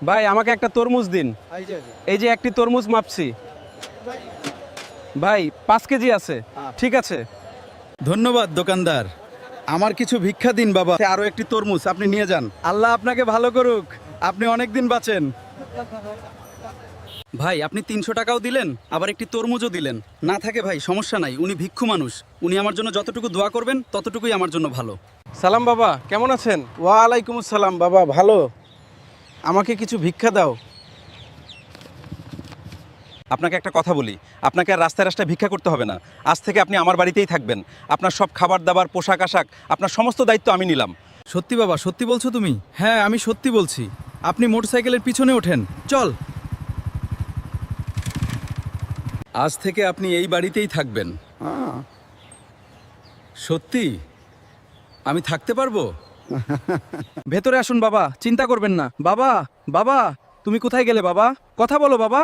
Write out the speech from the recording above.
ভাই আমাকে একটা তরমুজ দিন। এই যে একটি তরমুজ মাপছি ভাই, 5 কেজি আছে। ঠিক আছে, ধন্যবাদ দোকানদার। আমার কিছু ভিক্ষা দিন বাবা, আরো একটি তরমুজ আপনি নিয়ে যান। আল্লাহ আপনাকে ভালো করুক, আপনি অনেক দিন বাঁচেন। ভাই আপনি 300 টাকাও দিলেন, আবার একটি তরমুজও দিলেন। না থাকে ভাই, সমস্যা নাই, উনি ভিক্ষু মানুষ, উনি আমার জন্য যতটুকু দোয়া করবেন ততটুকুই আমার জন্য ভালো। সালাম বাবা, কেমন আছেন? ওয়ালাইকুম আসসালাম বাবা, ভালো। আমাকে কিছু ভিক্ষা দাও। আপনাকে একটা কথা বলি, আপনাকে আর রাস্তায় রাস্তায় ভিক্ষা করতে হবে না। আজ থেকে আপনি আমার বাড়িতেই থাকবেন। আপনার সব খাবার দাবার, পোশাক আশাক, আপনার সমস্ত দায়িত্ব আমি নিলাম। সত্যি বাবা, সত্যি বলছো তুমি? হ্যাঁ আমি সত্যি বলছি। আপনি মোটরসাইকেলের পিছনে ওঠেন, চল। আজ থেকে আপনি এই বাড়িতেই থাকবেন। সত্যি আমি থাকতে পারবো? ভেতরে আসুন বাবা, চিন্তা করবেন না। বাবা, বাবা, তুমি কোথায় গেলে বাবা? কথা বলো বাবা।